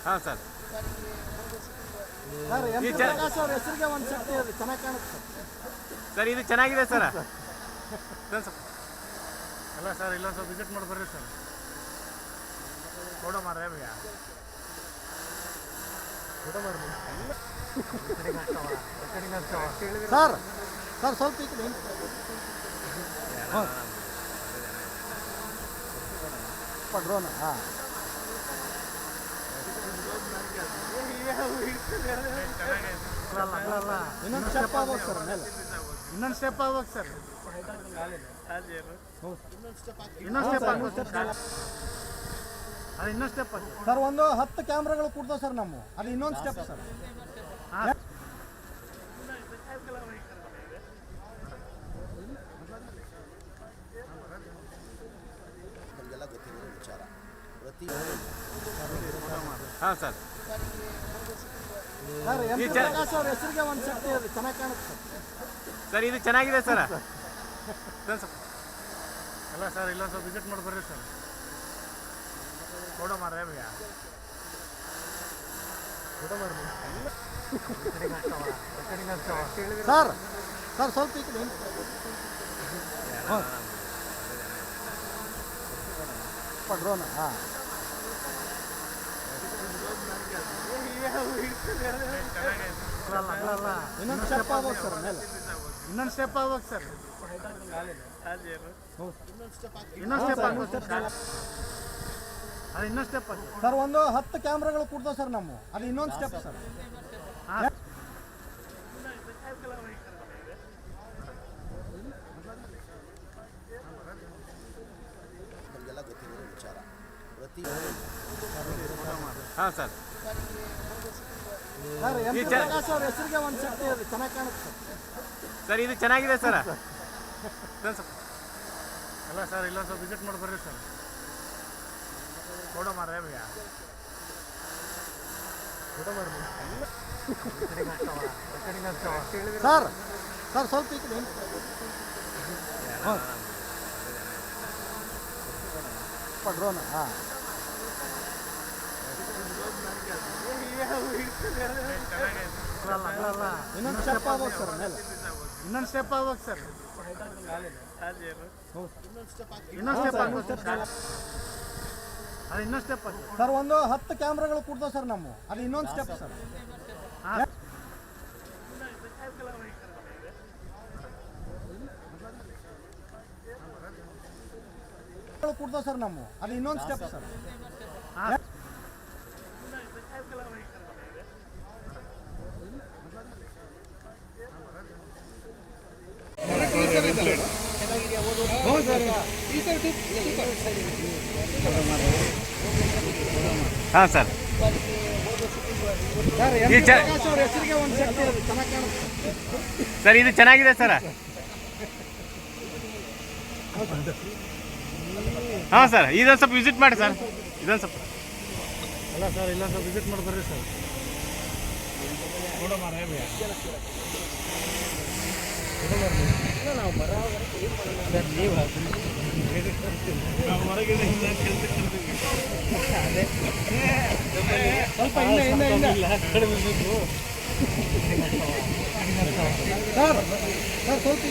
ಹಾಂ sir. Sir M P Prakash ಅವ್ರ ಹೆಸರಿಗೆ ಒಂದು ಶಕ್ತಿ ಅದು ಚೆನ್ನಾಗಿ ಕಾಣುತ್ತೆ ಸರ್. ಇದು ಚೆನ್ನಾಗಿದೆ ಸರ್. ಅಲ್ಲ ಸರ್, ಇಲ್ಲೊಂದು ಸ್ವಲ್ಪ ವಿಸಿಟ್ ಮಾಡಿ ಬರ್ರಿ ಸರ್. ಫೋಟೋ ಮಾರ್ರೆ ಭಯ್ಯ, ಫೋಟೋ ಮಾರಿ ಸರ್. ಸರ್ ಸ್ವಲ್ಪ ಈ ಕಡೆ ಡ್ರೋನ್. ಹಾಂ ಇನ್ನೊಂದು ಸ್ಟೆಪ್ ಆಗ್ಬೇಕು ಸರ್ ಮೇಲೆ. ಇನ್ನೊಂದು ಸ್ಟೆಪ್ ಆಗ್ಬೇಕು ಸರ್. ಇನ್ನೊಂದು ಸ್ಟೆಪ್ ಆಗ್ಬೇಕು ಸರ್. ಅದು ಇನ್ನೊಂದು ಸ್ಟೆಪ್ ಸರ್. ಒಂದು 10 ಕ್ಯಾಮ್ರಾಗಳು ಕೊಡ್ತಾವೆ ಸರ್ ನಮ್ಮ. ಅದು ಇನ್ನೊಂದು ಸ್ಟೆಪ್ ಸರ್. ಹಾಂ sir. Sir M P Prakash ಅವ್ರ ಹೆಸರಿಗೆ ಒಂದು ಶಕ್ತಿ ಅದು ಚೆನ್ನಾಗಿ ಕಾಣುತ್ತೆ ಸರ್. ಇದು ಚೆನ್ನಾಗಿದೆ ಸರ್. ಅಲ್ಲ ಸರ್, ಇಲ್ಲೊಂದು ಸ್ವಲ್ಪ ವಿಸಿಟ್ ಮಾಡಿ ಬರ್ರಿ ಸರ್. ಫೋಟೋ ಮಾರ್ರೆ ಭಯ್ಯ, ಫೋಟೋ ಮಾರಿ ಸರ್. ಸರ್ ಸ್ವಲ್ಪ ಈ ಕಡೆ ಡ್ರೋನ್. ಹಾಂ ಇನ್ನೊಂದು ಸ್ಟೆಪ್ ಆಗ್ಬೇಕು ಸರ್ ಮೇಲೆ. ಇನ್ನೊಂದು ಸ್ಟೆಪ್ ಆಗ್ಬೇಕು ಸರ್. ಇನ್ನೊಂದು ಸ್ಟೆಪ್ ಆಗ್ಬೇಕು ಸರ್. ಅದು ಇನ್ನೊಂದು ಸ್ಟೆಪ್ ಸರ್. ಒಂದು 10 ಕ್ಯಾಮ್ರಾಗಳು ಕೊಡ್ತಾವೆ ಸರ್ ನಮ್ಮ. ಅದು ಇನ್ನೊಂದು ಸ್ಟೆಪ್ ಸರ್. ಹಾಂ sir. Sir M P Prakash ಅವ್ರ ಹೆಸರಿಗೆ ಒಂದು ಶಕ್ತಿ ಅದು ಚೆನ್ನಾಗಿ ಕಾಣುತ್ತೆ ಸರ್. ಇದು ಚೆನ್ನಾಗಿದೆ ಸರ್. ಅಲ್ಲ ಸರ್, ಇಲ್ಲೊಂದು ಸ್ವಲ್ಪ ವಿಸಿಟ್ ಮಾಡಿ ಬರ್ರಿ ಸರ್. ಫೋಟೋ ಮಾರ್ರೆ ಭಯ್ಯ, ಫೋಟೋ ಮಾರಿ ಸರ್. ಸರ್ ಸ್ವಲ್ಪ ಈ ಕಡೆ ಡ್ರೋನ್. ಹಾಂ ಇನ್ನೊಂದು ಸ್ಟೆಪ್ ಆಗ್ಬೇಕು ಸರ್ ಮೇಲೆ. ಇನ್ನೊಂದು ಸ್ಟೆಪ್ ಆಗ್ಬೇಕು ಸರ್. ಇನ್ನೊಂದು ಸ್ಟೆಪ್ ಆಗ್ಬೇಕು ಸರ್. ಅದು ಇನ್ನೊಂದು ಸ್ಟೆಪ್ ಸರ್. ಒಂದು 10 ಕ್ಯಾಮ್ರಾಗಳು ಕೊಡ್ತಾವೆ ಸರ್ ನಮ್ಮ. ಅದು ಇನ್ನೊಂದು ಸ್ಟೆಪ್ ಸರ್. ಕೊಡ್ತಾವೆ ಸರ್ ನಮ್ಮ. ಅದು ಇನ್ನೊಂದು ಸ್ಟೆಪ್ ಸರ್. ಹಾಂ sir. Sir M P Prakash ಅವ್ರ ಹೆಸರಿಗೆ ಒಂದು ಶಕ್ತಿ ಅದು ಚೆನ್ನಾಗಿ ಕಾಣುತ್ತೆ ಸರ್. ಇದು ಚೆನ್ನಾಗಿದೆ ಸರ್. ಹಾಂ ಸರ್. ಇದೊಂದು ಸ್ವಲ್ಪ ವಿಸಿಟ್ ಮಾಡಿ ಸರ್. ಇದೊಂದು ಸ್ವಲ್ಪ. ಅಲ್ಲ ಸರ್, ಇಲ್ಲೊಂದು ಸ್ವಲ್ಪ ವಿಸಿಟ್ ಮಾಡಿ ಬರ್ರಿ ಸರ್. ಫೋಟೋ ಮಾರ್ರೆ ಭಯ್ಯ, ಫೋಟೋ ಮಾರಿ. ನಾವು ನೀವು ಹೊರಗಿದೆ ಸ್ವಲ್ಪ ಸರ್. ಸರ್ ಸ್ವಲ್ಪ